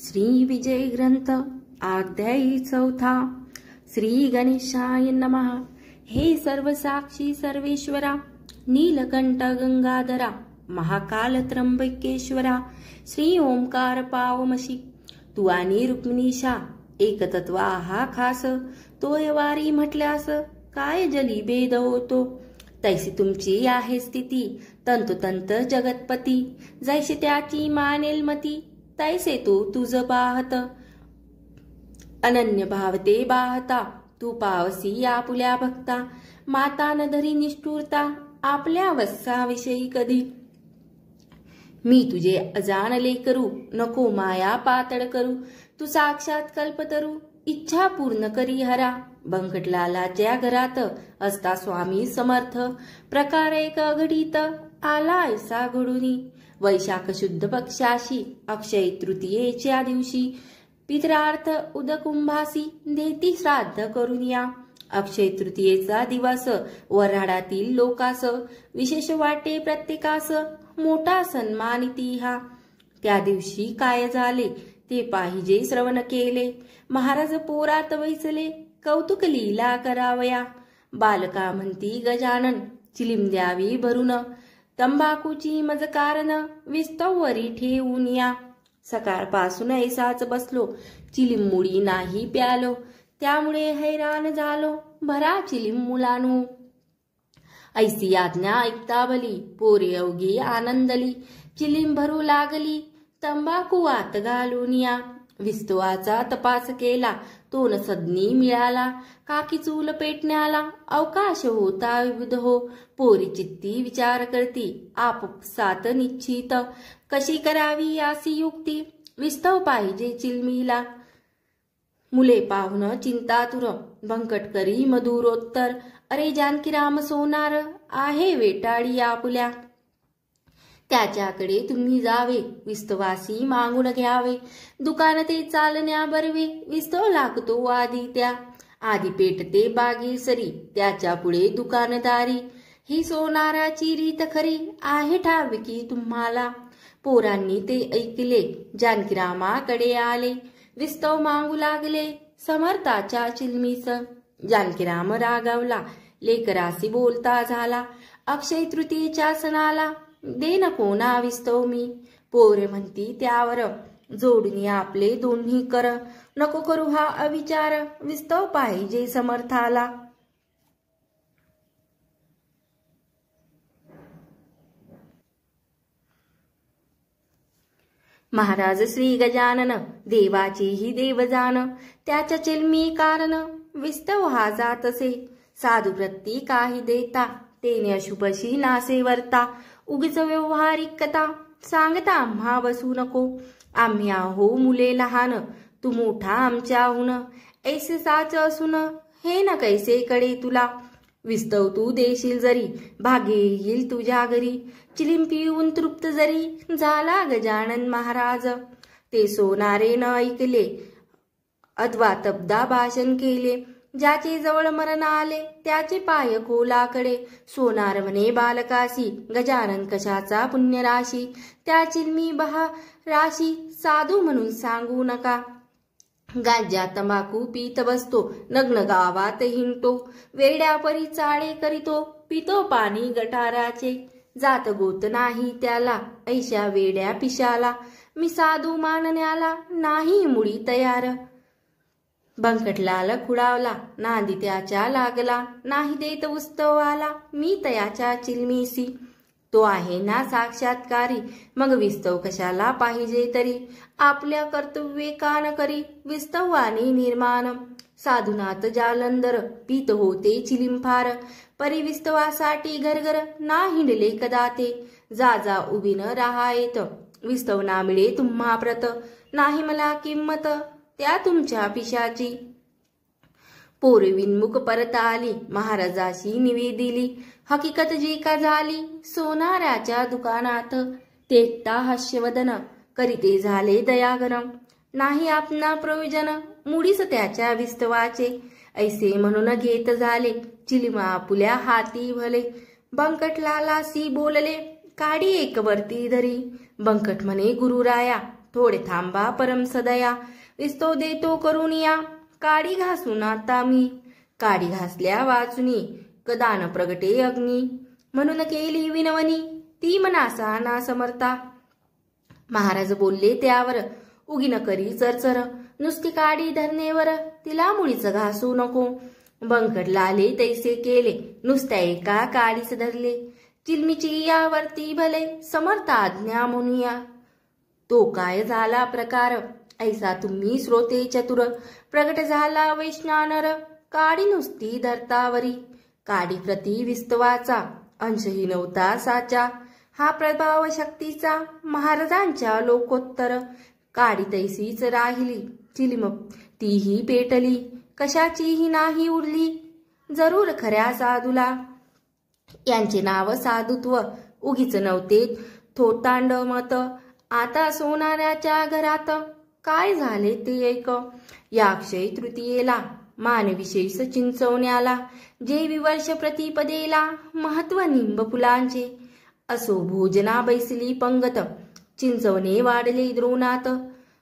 श्री विजय ग्रंथ अध्यायी 4. श्री गणेशाय नमः. हे सर्व साक्षी सर्वेश्वरा, नीलकंठ गंगाधरा, महाकाल त्र्यंबकेश्वरा, श्री ओंकार पावमशी, तू आणि रुक्मिणीशा एकतत्वा हा खास. तोय वारी म्हटल्यास काय जली भेद होतो. तैसी तुमची आहे स्थिती, तंतोतंत जगतपती. जैसे त्याची मानेल मती, तैसे तू तुझ पाहत. अनन्य भावते बाहता, तू पावसी आपुल्या भक्ता. माता न धरी निष्ठुरता, आपल्या वत्साविषयी कधी. मी तुझे अजानले करू, नको माया पातळ करू. तू साक्षात कल्पतरू, इच्छा पूर्ण करी हरा. बंकटलालाच्या घरात असता स्वामी समर्थ. प्रकार एक घडीत आला ऐसा घडूनी. वैशाख शुद्ध पक्षाशी, अक्षय तृतीयेच्या दिवशी. पितरार्थ उदकुंभासी, देती श्राद्ध करून या. अक्षय तृतीयेचा दिवस वऱ्हाडातील लोकास विशेष वाटे प्रत्येकास. मोठा सन्मानिती हा. त्या दिवशी काय झाले ते पाहिजे श्रवण केले. महाराज पोरात वैसले, कौतुक लीला करावया. बालका म्हणती गजानन, चिलीम द्यावी भरून. तंबाखूची मज कारण, विस्तवरी ठेवून या. सकाळपासून ऐसाच बसलो, चिलीम मुळी नाही प्यालो. त्यामुळे हैराण झालो, भरा चिलीम मुलानो. ऐसी आज्ञा ऐकता भली, पोरे अवघी आनंदली. चिलीम भरू लागली, तंबाखू आत घालून या. विस्तवाचा तपास केला, तो न सदनी मिळाला. काकी चूल पेटण्याला, अवकाश होता विविध हो. पोरी चित्ती विचार करती, आपसात निश्चित. कशी करावी अशी युक्ती, विस्तव पाहिजे चिलमीला. मुले पाहुन चिंतातुर, बंकट करी मधुरोत्तर. अरे जानकीराम सोनार, आहे वेटाळी आपुल्या. त्याच्याकडे तुम्ही जावे, विस्तवासी मागून घ्यावे. दुकान ते चालण्या बरवे, विस्तव लागतो आधी त्या. आधी पेटते बागेसरी, त्याच्या पुढे दुकानदारी. ही सोनाराची रीत खरी, आहे ठावकी तुम्हाला. पोरांनी ते ऐकले, जानकीरामाकडे आले. विस्तव मागू लागले समर्थाच्या चिलमीस. जानकीराम रागावला, लेकरासी बोलता झाला. अक्षय तृतीयेच्या सणाला, दे न कोणा विस्तव मी. पोरे म्हणती त्यावर, जोडून आपले दोन्ही कर. नको करू हा अविचार, विस्तव पाहिजे समर्थाला. महाराज श्री गजानन, देवाची ही देवजान. त्याच्या चिलमी कारण, विस्तव हा जातसे. साधू प्रती काही देता, तेने अशुभशी नासे वर्ता. उगीच व्यवहारिकता, सांगता आम्हा बसू नको. आम्ही आहो मुले लहान, तू मोठा आमच्याहून. ऐसे साच असून, हे न कैसे कडे तुला. विस्तव तू देशील जरी, भाग्य येईल तुझ्या घरी. चिलीम पिऊन तृप्त जरी झाला गजानन महाराज. ते सोनारे न ऐकले, अथवा तब्दा भाषण केले. ज्याचे जवळ मरण आले, त्याचे पाय खोलाकडे. सोनार म्हणे बालकाशी, गजानन कशाचा पुण्यराशी. त्या चिलमी बहा राशी, साधू म्हणून सांगू नका. गांजा तंबाखू पीत बसतो, नग्न गावात हिंडतो. वेड्या परी चाळे करीतो, पितो पाणी गटाराचे. जात गोत नाही त्याला, ऐशा वेड्या पिशाला. मी साधू मानण्याला, नाही मुळी तयार. बंकटलाल खुडावला, नांदी त्याच्या लागला. नाही देत उत्सवाला, मी तयाच्या चिलमीसी. तो आहे ना साक्षात्कारी, मग विस्तव कशाला पाहिजे तरी. आपल्या कर्तव्ये कान करी, विस्तवानी निर्माण. साधुनाथ जालंदर, पीत होते चिलीम फार. परी विस्तवासाठी घरघर, ना हिंडले कदा ते. जा जा उभी न राहायत, विस्तव ना मिळे तुम्हा प्रत. नाही मला किंमत त्या तुमच्या पिशाची. पोरे विनमुख परत आली, महाराजाशी निवेदिली. हकीकत जी का झाली, सोनाराच्या दुकानात. ते एकटा हास्यवदन, करीते झाले दयागन. नाही आपणा प्रयोजन, मुडीस त्याच्या विस्तवाचे. ऐसे म्हणून घेत झाले, चिलिमा आपुल्या हाती भले. बंकटलालासी बोलले, काडी एक वरती धरी. बंकट म्हणे गुरुराया, थोडे थांबा परम सदया, विस्तो देतो करून या, काडी घासून आता मी. काडी घासल्या वाचुनी, कदान प्रगटे अग्नी, म्हणून केली विनवणी, ती मनासा ना समर्था. महाराज बोलले त्यावर, उगीन करी चरचर, नुसती काडी धरणेवर, तिला मुळीच घासू नको. बंकट लाले तैसे केले, नुसत्या एका काडीच धरले, चिलमीची यावरती भले, समर्थ आज्ञा म्हणूया. तो काय झाला प्रकार, ऐसा तुम्ही श्रोते चतुर, प्रगट झाला वैष्णानर, काडी नुसती धरतावरी. काडी प्रति विस्तवाचा, अंशही नव्हता साचा, हा प्रभाव शक्तीचा, महाराजांच्या लोकोत्तर. काडी तैसीच राहिली, चिलीम तीही पेटली, कशाचीही नाही उरली, जरूर खऱ्या साधूला. यांचे नाव साधुत्व, उगीच नव्हते थोतांड मत. आता सोनाऱ्याच्या घरात, काय झाले ते ऐक. या अक्षय तृतीयेला, मानविशेष चिंचवण्याला, जे विवर्ष प्रतिपदेला, महत्व निंब फुलांचे. असो भोजना बैसली पंगत, चिंचवणे वाढले द्रोणात.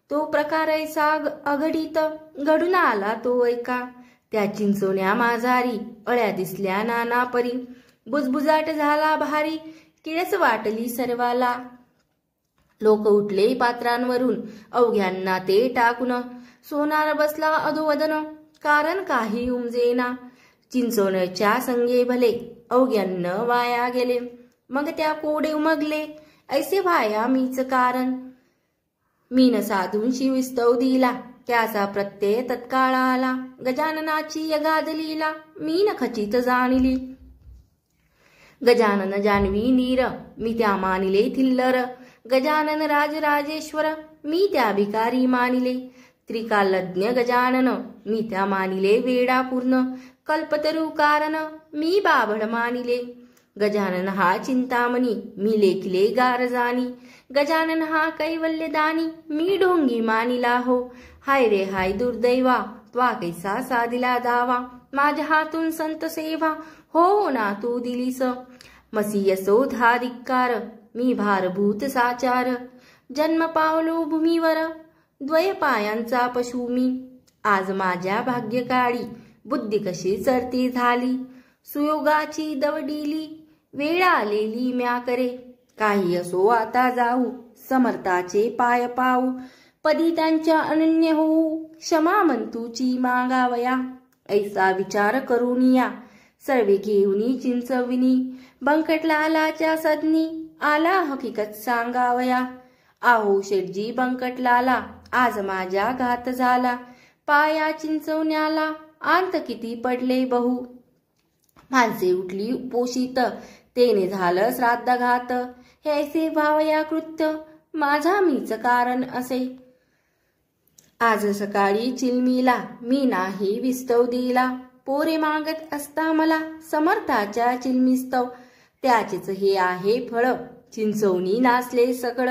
तो प्रकार ऐसा अघटित, घडून आला तो ऐका. त्या चिंचवण्या माझारी, अळ्या दिसल्या नाना परी, बुजबुजाट झाला भारी, किळस वाटली सर्वाला. लोक उठले पात्रांवरून, अवघ्यांना ते टाकून, सोनार बसला अधोवदन, कारण काही उमजेना. चिंचवण्याच्या संगे भले, अवघ्यान्न वाया गेले, मग त्या कोडे उमगले, ऐसे व्हाया मीच कारण. मीन साधूंशी विस्तव दिला, त्याचा प्रत्यय तत्काळ आला, गजाननाची अगाध लीला, मीन खचित जाणिली. गजानन जान्हवी नीर, मी त्या मानिले थिल्लर, गजानन राजराजेश्वर, मी त्या भिकारी मानिले. त्रिकालज्ञ गजानन, मी त्या मानिले वेडा पूर्ण, कल्पतरू कारण, मी बाभळ मानिले. गजानन हा चिंतामणी, मी लेखिले गारजानी, गजानन हा कैवल्यदानी, मी ढोंगी मानिला हो. हाय रे हाय दुर्दैवा, त्वा कैसा साधिला दावा, माझ्या हातून संत सेवा, हो ना तू दिलीस. मसी यशोधा धिक्कार, मी भारभूत साचार, जन्म पावलो भूमीवर, द्वय पायांचा पशु मी. आज माझ्या भाग्यकाळी, बुद्धी कशी चरती झाली, सुयोगाची दवडिली, वेळ आलेली म्या करे. काही असो आता जाऊ, समर्थाचे पाय पाऊ, पदी त्यांच्या अनन्य होऊ, क्षमा मंतूची मागावया. ऐसा विचार करून या, सर्वे घेऊनी चिंचविनी, बंकटलालाच्या सदनी, आला हकीकत सांगावया. आहो शेठजी बंकटलाला, आज माझ्या घात झाला, पाया चिंचवण्याला, अंत किती पडले बहु. माणसे उठली उपोषित, तेने झालं श्राद्धघात, हे ऐसे भावया कृत्य, माझा मीच कारण असे. आज सकाळी चिलमीला, मी नाही विस्तव दिला, पोरे मागत असता मला, समर्थाच्या चिलमिस्तव. त्याचेच हे आहे फळ, चिंचवणी नाचले सकळ,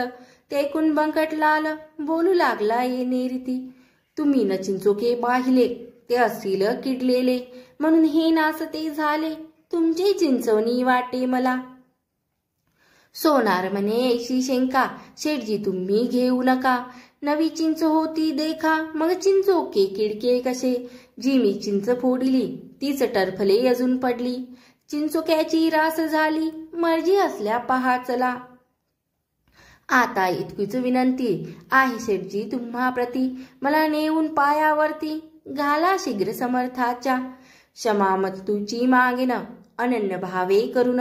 तेकून बंकटलाल, बोलू लागला येणे रीती. तुम्ही न चिंचोके पाहिले, ते असतील किडलेले, म्हणून हे नाचते झाले, तुमचे चिंचवणी वाटे मला. सोनार म्हणे ऐशी शंका, शेठजी तुम्ही घेऊ नका, नवी चिंच होती देखा, मग चिंचोके किडके कसे. जी मी चिंच फोडिली, तीच टरफले अजून पडली, चिंचोक्याची रास झाली, मर्जी असल्या पहा चला. आता इतकीच विनंती आहे शेठजी तुम्हा प्रती, मला नेऊन पायावरती, घाला शीघ्र समर्थाच्या. क्षमा मत्तूची मागेन, अनन्य भावे करुन,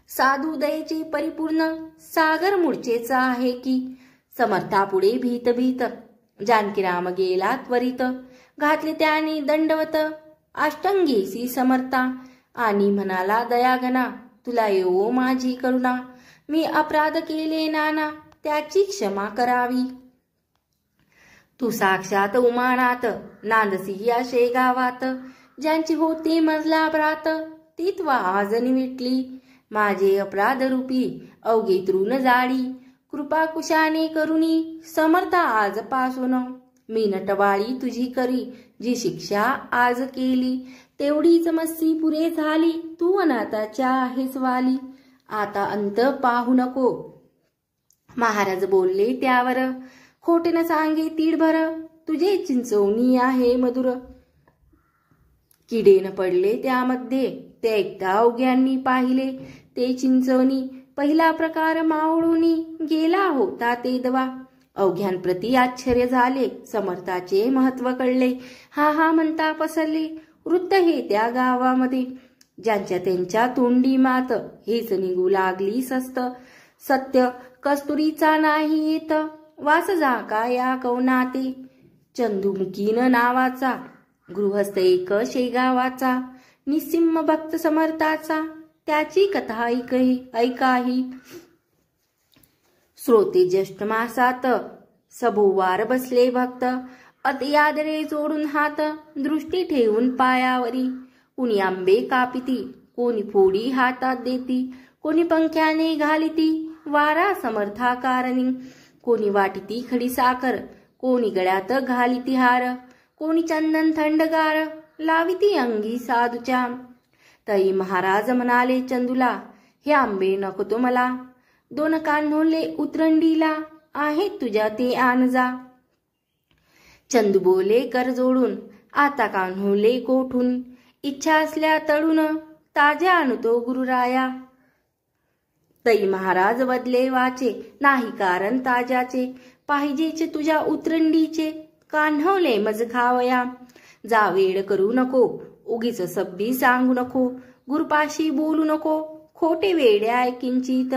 साधू दयेचे परिपूर्ण, सागर मूळचेच आहे की. समर्थापुढे भीत भीत, जानकीराम गेला त्वरित, घातले त्याने दंडवत, अष्टांगीसी समर्था, आणि म्हणाला दयाघना, तुला येवो माझी करुणा, मी अपराध केले नाना, त्याची क्षमा करावी. तू साक्षात उमानात, नांदसी या शेगावात, ज्यांची होती मजला भ्रात, ती त्वा आज निविटली. माझे अपराध रूपी अवघे तृण जाळी, कृपा कुशाने करुणी, समर्था आज पासून. मी नटवाळी तुझी करी, जी शिक्षा आज केली, तेवढीच मस्सी पुरे झाली, तू अनाथाच्या आहेस वाली. आता अंत पाहू नको. महाराज बोलले त्यावर, खोटे न सांगे तीडभर, तुझे चिंचवणी आहे मधुर. किडे न पडले त्यामध्ये, ते एकदा अवघ्यांनी पाहिले ते चिंचवणी. पहिला प्रकार मावळूनी, गेला होता ते दवा. अवघ्यांप्रती आश्चर्य झाले, समर्थाचे महत्व कळले. हा हा म्हणता पसरले वृत्त हे त्या गावामध्ये. ज्यांच्या त्यांच्या तोंडी मात, हेच निघू लागली सस्त. सत्य कस्तुरीचा नाही येत, वास झाका या कवनाते. चंदुमुकीन नावाचा, गृहस्थ एक शेगावाचा. निस्सिम भक्त समर्थाचा, त्याची कथा ऐकाही. श्रोते ज्येष्ठ मासात, सभोवार बसले भक्त. अतिआदरे जोडून हात, दृष्टी ठेवून पायावरी. कुणी आंबे कापिती, कोणी फोडी हातात देती. कोणी पंख्याने घालिती, वारा समर्थाकारणी. कोणी वाटिती खडी साखर, कोणी गळ्यात घालिती हार. कोणी चंदन थंडगार, लाविती अंगी साधूच्या. तई महाराज म्हणाले चंदूला, हे आंबे नको तो मला. 2 कान्होले उतरंडीला, आहेत तुझ्या ते आण जा. चंदू बोले कर जोडून, आता कान्होले कोठून. इच्छा असल्या तळून, ताज्या आणतो गुरुराया. तई महाराज बदले वाचे, नाही कारण ताज्याचे. पाहिजेचे तुझ्या उतरंडीचे, कान्हवले मज खावया. जा वेळ करू नको, उगीच सब्बी सांगू नको. गुरुपाशी बोलू नको, खोटे वेड्या किंचित.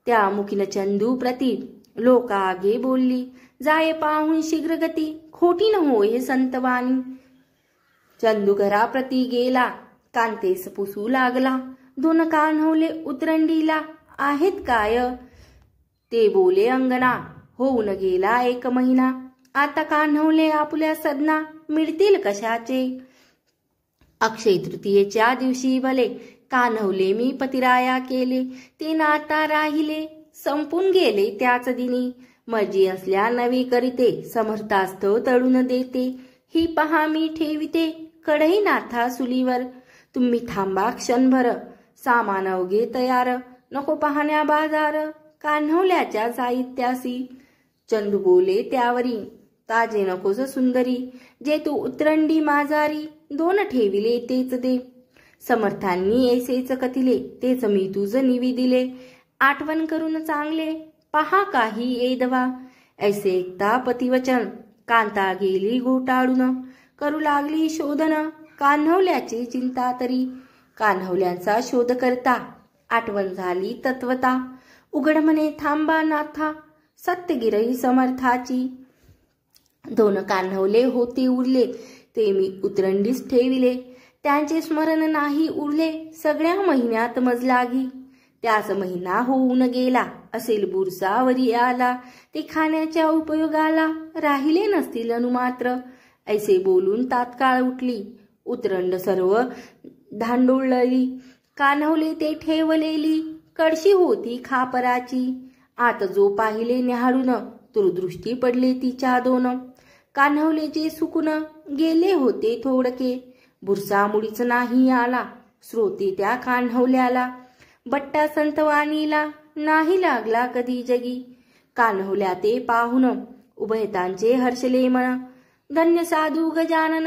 त्या मुखीन चंदू प्रती, लोक आगे बोलली. जाय पाहून शीघ्र गती, खोटी न होय संतवाणी. चंदू घराप्रती गेला, कांतेस पुसू लागला. 2 कान्हवले उतरंडीला, आहेत काय ते बोले अंगणा. होऊन गेला 1 महिना, आता कान्हवले आपुल्या सदना. मिळतील कशाचे. अक्षय तृतीयेच्या दिवशी भले, कान्हवले मी पतिराया केले. ते नाता राहिले, संपून गेले त्याच दिनी. मर्जी असल्या नवी करीते, समर्थास्तव तळून देते. ही पहा मी ठेविते, कढई नाथा सुलीवर. तुम्ही थांबा क्षणभर, सामान अवघे तयार. नको पाहण्या बाजार, कान्हवल्याच्या साहित्यासी. चंदू बोले त्यावरी, ताजे नकोस सुंदरी. जे तू उतरंडी माझारी, 2 ठेविले तेच दे. समर्थांनी ऐसेच कथिले, तेच मी तुझ निविदिले. आठवण करून चांगले, पहा काही एदवा. ऐसे एकता पतिवचन, कांता गेली घोटाळून. करू लागली शोधन, कान्हवल्याची चिंता तरी. कान्हवल्यांचा शोध करता, आठवण झाली तत्वता. उघड म्हणे थांबा नाथा, सत्यगिरही समर्थाची. 2 कान्हवले होते उरले, ते मी उतरंडीस ठेविले. त्यांचे स्मरण नाही उरले, सगळ्या महिन्यात मज लागी. त्याच महिना होऊन गेला, असेल बुरसावरी आला. ते खाण्याच्या उपयोगाला, राहिले नसतील अनुमात्र. ऐसे बोलून तात्काळ उठली, उतरंड सर्व धांडोळली. कान्हवले ते ठेवलेली, कळशी होती खापराची. आत जो पाहिले न्याहाळून, दूरदृष्टी पडले तिच्या 2. कान्हवलेचे सुकून गेले होते थोडके. बुरसा मुळीच नाही आला, श्रोते त्या कान्हवल्याला. बट्टा संतवाणीला, नाही लागला कधी जगी. कान्हवल्या ते पाहून, उभयतांचे हर्षले मन. धन्य साधू गजानन,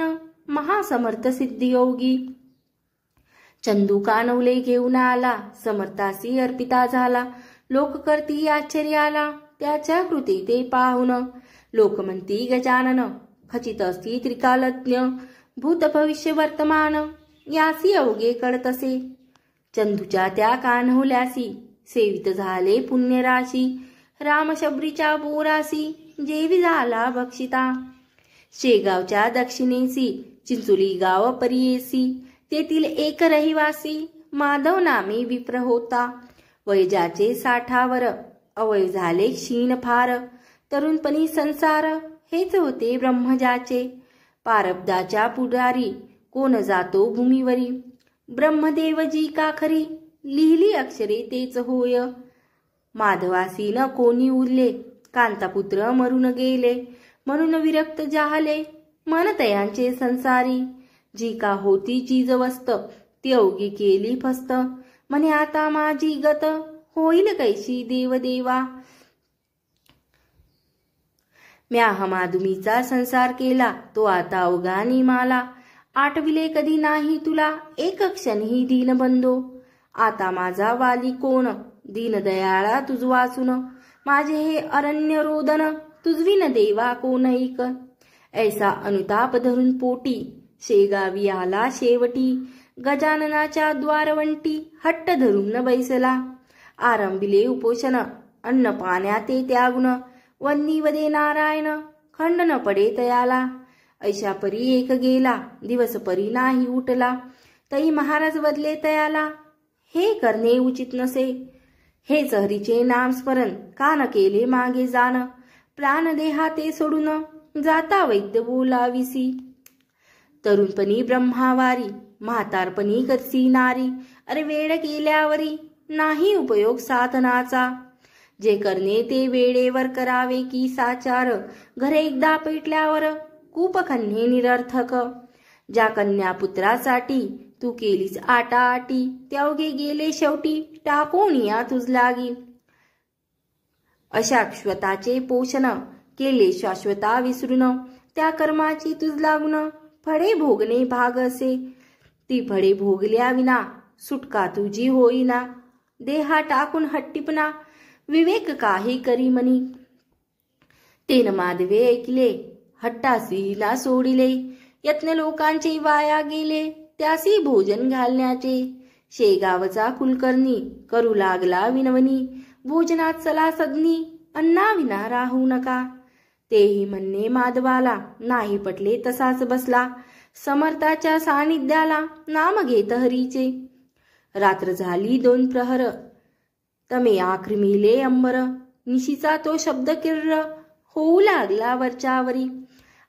महासमर्थ सिद्धियोगी. चंदू कान्हवले घेऊन आला, समर्थासी अर्पिता झाला. लोक करती आश्चर्याला, त्याच्या कृती ते पाहून. लोक म्हणती गजानन, खचित असती त्रिकालज्ञ. भूत भविष्य वर्तमान, यासी अवघे कळतसे. चंदूच्या त्या कान्हवल्यासी, सेवित झाले पुण्यराशी. रामशबरीच्या बोरासी, जेवी झाला भक्षिता. शेगावच्या दक्षिणेसी, चिंचोली गाव परियेसी. तेथील एक रहिवासी, माधव नामी विप्र होता. वय ज्याचे 60वर, अवय झाले क्षीण फार. तरुणपणी संसार, हेच होते ब्रह्मजाचे. पारब्धाच्या पुढारी, कोण जातो भूमीवरी. ब्रह्मदेवजी का खरी, लिहिली अक्षरे तेच होय. माधवासी न कोणी उरले, कांतापुत्र मरून गेले. म्हणून विरक्त जाहले, मन तयांचे संसारी. जी का होती चीज वस्त, ती अवघी केली फस्त. म्हणे आता माझी गत, होईल कैशी देवदेवा. म्या हमादुमीचा संसार केला, तो आता अवघानी माला. आठविले कधी नाही तुला, एक क्षणही दीनबंधो. आता माझा वाली कोण, दीनदयाळा तुझ वाचून. माझे हे अरण्य रोदन, तुझविन देवा कोण ऐक. ऐसा अनुताप धरून पोटी, शेगावी आला शेवटी. गजाननाच्या द्वारवंटी, हट्ट धरून बैसला. आरंभिले उपोषण, अन्न पाण्या ते त्यागुण. वन्नी वदे नारायण, खंड न पडे तयाला. ऐशा परी एक गेला, दिवस परी नाही उठला. तई महाराज बदले तयाला, हे करणे उचित नसे. हेच हरीचे नाम स्मरण, का न केले मागे जाण. प्राण देहा ते सोडून, जाता वैद्य बोलाविसी. तरुणपणी ब्रह्मावारी, म्हातारपणी करसी नारी. अरे वेळ गेल्यावरी, नाही उपयोग साधनाचा. जे करणे ते वेळेवर करावे की साचार. घरे एकदा पेटल्यावर, कूप खणणे निरर्थक. ज्या कन्या पुत्रासाठी तू केलीस आटाआटी, त्यावगे गेले शेवटी टाकून या तुझ लागी. अशाश्वताचे पोषण केले शाश्वता विसरून. त्या कर्माची तुझ लागून, फळे भोगणे भाग असे. ती फळे भोगल्या विना, सुटका तुझी होईना. देहा टाकून हट्टीपणा, विवेक काही करी मनी. तेन माधवे ऐकले, हट्टासीला सोडिले. यत्न लोकांचे वाया गेले, त्यासी भोजन घालण्याचे. शेगावचा कुलकर्णी करू लागला विनवणी. भोजनात चला सदनी, अन्नाविना राहू नका. तेही म्हणणे माधवाला, नाही पटले तसाच बसला. समर्थाच्या सानिध्याला, नाम घेत हरीचे. रात्र झाली 2 प्रहर, तमे आक्रमिले अंबर. निशीचा तो शब्द किर्र, होऊ लागला वरच्यावरी.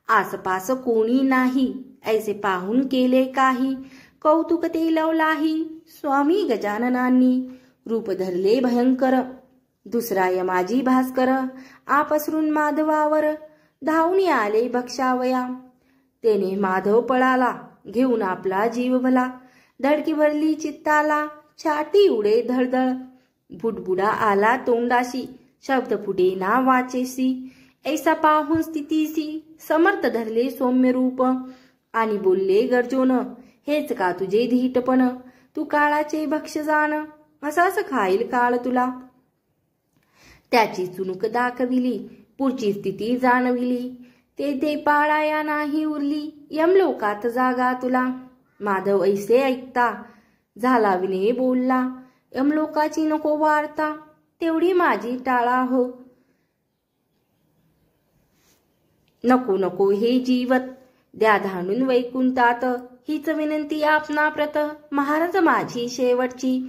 आसपास कोणी नाही, ऐसे पाहून केले काही. कौतुक ते लवलाही, स्वामी गजाननांनी. रूप धरले भयंकर, दुसरा यमाजी भास्कर. आपसरून माधवावर, धावून आले भक्षावया. तेने माधव पळाला, घेऊन आपला जीव भला. धडकी भरली चित्ताला, छाती उडे धडधड. बुडबुडा आला तोंडाशी, शब्द फुटे ना वाचेसी. ऐसा पाहून स्थितीसी, समर्थ धरले सौम्य रूप. आणि बोलले गर्जोन, हेच का तुझे धीटपण. तू काळाचे भक्ष जाण, असाच खाईल काळ तुला. त्याची चुणूक दाखविली, पुढची स्थिती जाणविली. ते पाळाया नाही उरली, यमलोकात जागा तुला. माधव ऐसे ऐकता, झाला विनय बोलला. यमलोकाची नको वार्ता, तेवढी माझी टाळा हो. नको नको हे जीवत, द्या धाडून वैकुंठात. हीच विनंती आपणा प्रत, महाराज माझी शेवटची.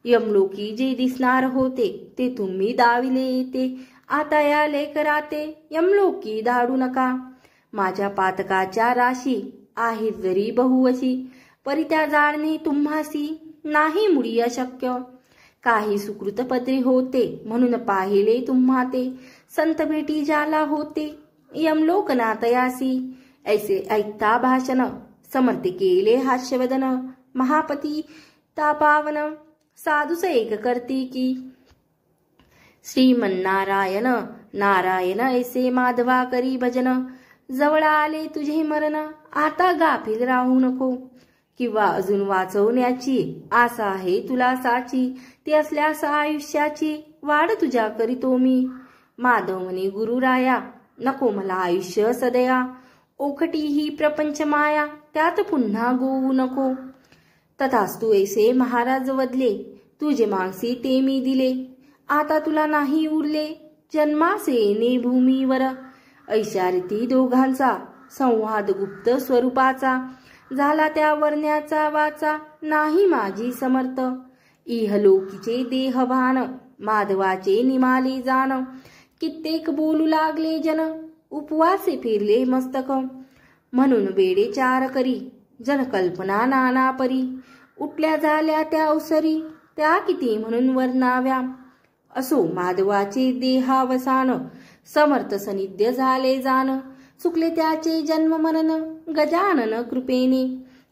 यमलोकी जे दिसणार होते, ते तुम्ही दाविले येते. आता या लेकराते, यमलोकी धाडू नका. माझ्या पातकाच्या राशी, आहे जरी बहुवशी. परी त्या जाणणे तुम्हासी, नाही मुळी अशक्य. काही सुकृत पदरी होते, म्हणून पाहिले तुम्हा ते. संत भेटी ज्याला होते, यमलोकनातयासी. ऐसे ऐकता भाषण, समर्थ केले हास्यवदन. महापती तापावन, साधुस एक करती की. श्रीमन्नारायण नारायण ऐसे माधवा करी भजन. जवळ आले तुझे मरण, आता गाफील राहू नको. किंवा अजून वाचवण्याची आशा आहे तुला साची. ती असल्यास आयुष्याची वाढ तुझ्या करीतो मी. माधव म्हणे गुरुराया, नको मला आयुष्य सदया. ओखटी ही प्रपंच माया, त्यात पुन्हा गोवू नको. तथास्तु ऐसे महाराज वदले, तुझे मागसी ते मी दिले. आता तुला नाही उरले, जन्मासे येणे भूमीवर. ऐशारीती दोघांचा संवाद गुप्त स्वरूपाचा. झाला त्या वर्ण्याचा वाचा, नाही माझी समर्थ. इहलोकीचे देहभान, माधवाचे निमाले जाण. कित्येक बोलू लागले जन, उपवासे फिरले मस्तक. म्हणून वेडे चार करी, जन कल्पना नाना परी. उठल्या झाल्या त्या अवसरी, त्या किती म्हणून वर्णाव्या. असो माधवाचे देहावसान, समर्थ सनिध्य झाले जाण. चुकले त्याचे जन्म मरण, गजानन कृपेने.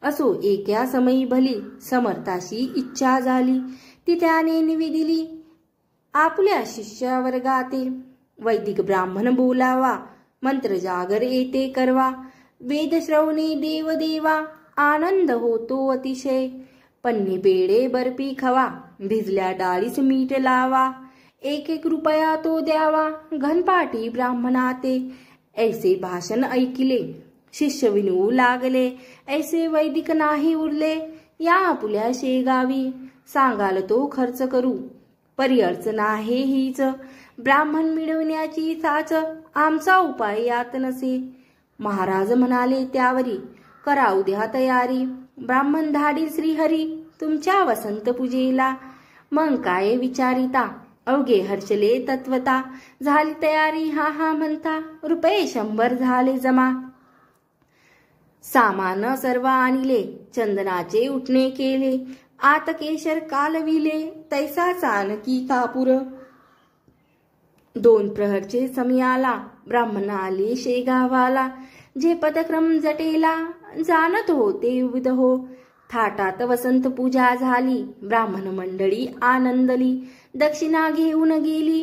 असो एका समयी भली, समर्थाशी इच्छा झाली. ती त्याने निवेदिली, आपल्या शिष्या वर्गाते. वैदिक ब्राह्मण बोलावा, मंत्र जागर येते करवा, वेद श्रवणे देव देवा, आनंद होतो अतिशय. पन्नी पेढे बर्फी खवा, भिजल्या डाळीस मीठ लावा, 1 रुपया तो द्यावा, घनपाटी ब्राह्मणाते. ऐसे भाषण ऐकिले, शिष्य विनवू लागले, ऐसे वैदिक नाही उरले. या आपुल्या शेगावी, सांगाल तो खर्च करू, परी अडचण आहे हीच. ब्राह्मण मिळवण्याची साच, आमचा उपाय यात नसे. महाराज म्हणाले त्यावरी, करा उद्या तयारी. ब्राह्मण धाडी श्रीहरी, तुमच्या वसंत पूजेला. मग काय विचारिता, अवघे हर्षले तत्वता. झाली तयारी हा हा म्हणता, रुपये 100 झाले जमा. सामान सर्व आणले, चंदनाचे उठणे केले. आत केशर कालविले, तैसा चानकी कापूर. 2 प्रहरचे समयाला, ब्राह्मण आले शेगावाला. जे पदक्रम जटेला, जाणत होते विविध हो. थाटात वसंत पूजा झाली, ब्राह्मण मंडळी आनंदली. दक्षिणा घेऊन गेली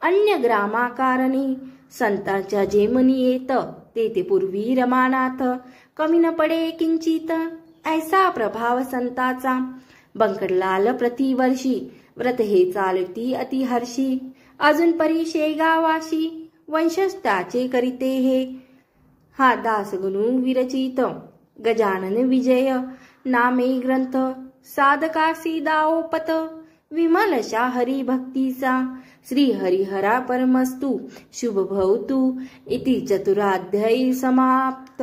अन्य ग्रामाकारणे. संतांच्या जे मनी येत, ते पूर्वी रमानाथ. कमी न पडे किंचित, ऐसा प्रभाव संताचा. बंकटलाल प्रतिवर्षी, व्रत हे चालती अतिहर्षी. अजून परी शेगावाशी, वंशस्थाचे करीते हे. हा दासगणू विरचित, गजानन विजय नामे ग्रंथ. साधकासी दाओपत, विमलशा हरिभक्तीचा. श्री हरिहरा परमस्तु, शुभ भवतु. इति चतुराध्यायी समाप्त.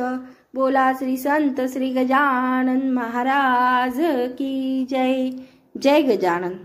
बोला श्री संत श्री गजानन महाराज की जय. जय गजानन.